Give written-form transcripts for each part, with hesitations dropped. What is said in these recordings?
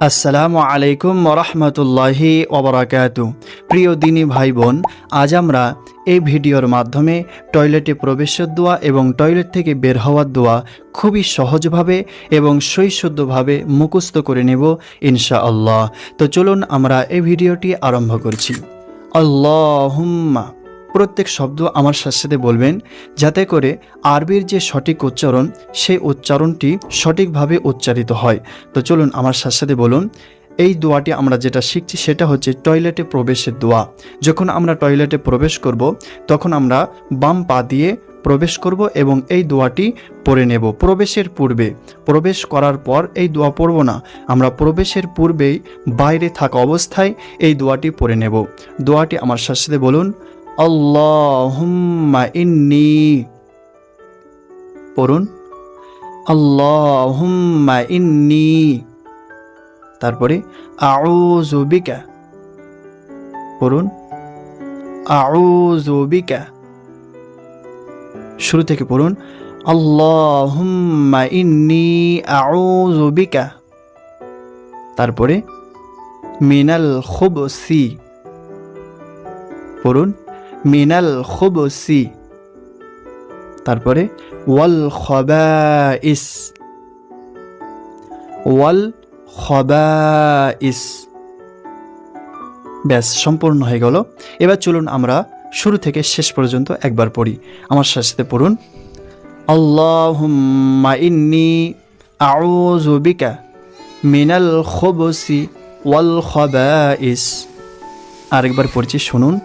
আসসালামু আলাইকুম ওরহমতুল্লাহি ওবরাকাতু। প্রিয় দিনী ভাই বোন, আজ আমরা এই ভিডিওর মাধ্যমে টয়লেটে প্রবেশের দোয়া এবং টয়লেট থেকে বের হওয়ার দোয়া খুবই সহজভাবে এবং সৈশুদ্ধভাবে মুখস্থ করে নেব ইনশাআল্লাহ। তো চলুন আমরা এই ভিডিওটি আরম্ভ করছি। আল্লাহুম্মা, প্রত্যেক শব্দ আমার সাথে বলবেন যাতে করে আরবির যে সঠিক উচ্চারণ সেই উচ্চারণটি সঠিকভাবে উচ্চারিত হয়। তো চলুন আমার সাথে বলুন। এই দোয়াটি আমরা যেটা শিখছি সেটা হচ্ছে টয়লেটে প্রবেশের দোয়া। যখন আমরা টয়লেটে প্রবেশ করব তখন আমরা বাম পা দিয়ে প্রবেশ করব এবং এই দোয়াটি পড়ে নেব। প্রবেশের পূর্বে, প্রবেশ করার পর এই দোয়া পড়ব না, আমরা প্রবেশের পূর্বেই বাইরে থাকা অবস্থায় এই দোয়াটি পড়ে নেব। দোয়াটি আমার সাথে বলুন। আল্লাহুম্মা ইন্নী, পড়ুন আল্লাহুম্মা ইন্নী। তারপরে আউযু বিকা, পড়ুন আউযু বিকা। শুরু থেকে পড়ুন আল্লাহুম্মা ইন্নী আউযু বিকা। তারপরে মিনাল খুবসি, পড়ুন মিনাল খুবসি। তারপরে ওয়াল খাবাইস, ওয়াল খাবাইস। ব্যাস, সম্পূর্ণ হয়ে গেল। এবার চলুন আমরা শুরু থেকে শেষ পর্যন্ত একবার পড়ি। আমার সাথে পড়ুন আল্লাহুম্মা ইন্নী আউযু বিকা মিনাল খুবসি ওয়াল খাবাইস। আরেকবার পড়ছি, শুনুন।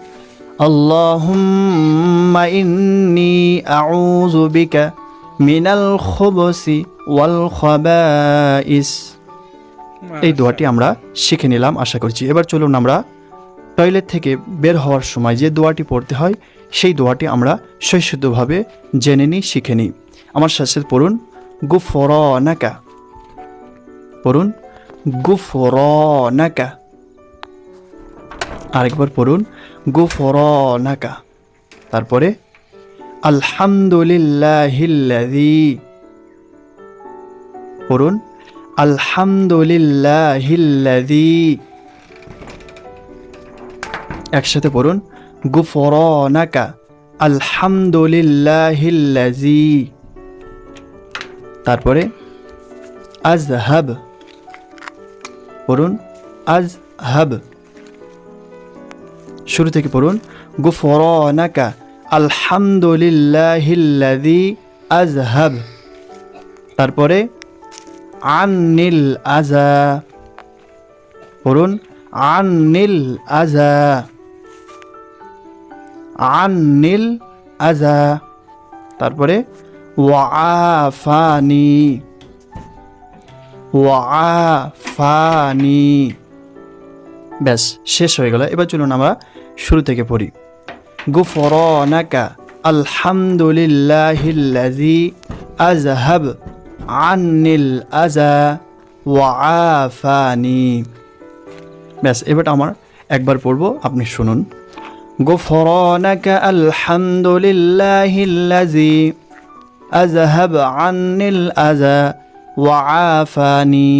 আল্লাহুম্মা ইন্নী আউযু বিকা মিনাল খুবসি ওয়াল খাবাইস। এই দোয়াটি আমরা শিখে নিলাম আশা করছি। এবার চলুন আমরা টয়লেট থেকে বের হওয়ার সময় যে দোয়াটি পড়তে হয় সেই দোয়াটি আমরা সৈশুদ্ধভাবে জেনে নিই, শিখে নিই। আমার সাথে পড়ুন গুফরানাকা, পড়ুন গুফরানাকা। আরেকবার পড়ুন গুফরানাকা। তারপরে আলহামদুলিল্লাহিল্লাযী, পড়ুন আলহামদুলিল্লাহিল্লাযী। একসাথে পড়ুন গুফরানাকা আলহামদুলিল্লাহিল্লাযী। তারপরে আযহাব, পড়ুন আযহাব। শুরু থেকে পড়ুন গুফরানাকা আলহামদুলিল্লাহিল্লাযী আযহাব। তারপরে আন্নিল আযা, পড়ুন আন্নিল আযা, আন্নিল আযা। তারপরে ওয়াআফানি, ওয়াআফানি। ব্যাস, শেষ হয়ে গেল। এবার চলুন আমরা শুরু থেকে পড়ি। গুফরানাকা আলহামদুলিল্লাহিল্লাযী আযহাব আন্নিল আযা ওয়াআফানি। ব্যাস, এবার আমার একবার পড়ব, আপনি শুনুন। গুফরানাকা আলহামদুলিল্লাহিল্লাযী আযহাব আন্নিল আযা ওয়াআফানি।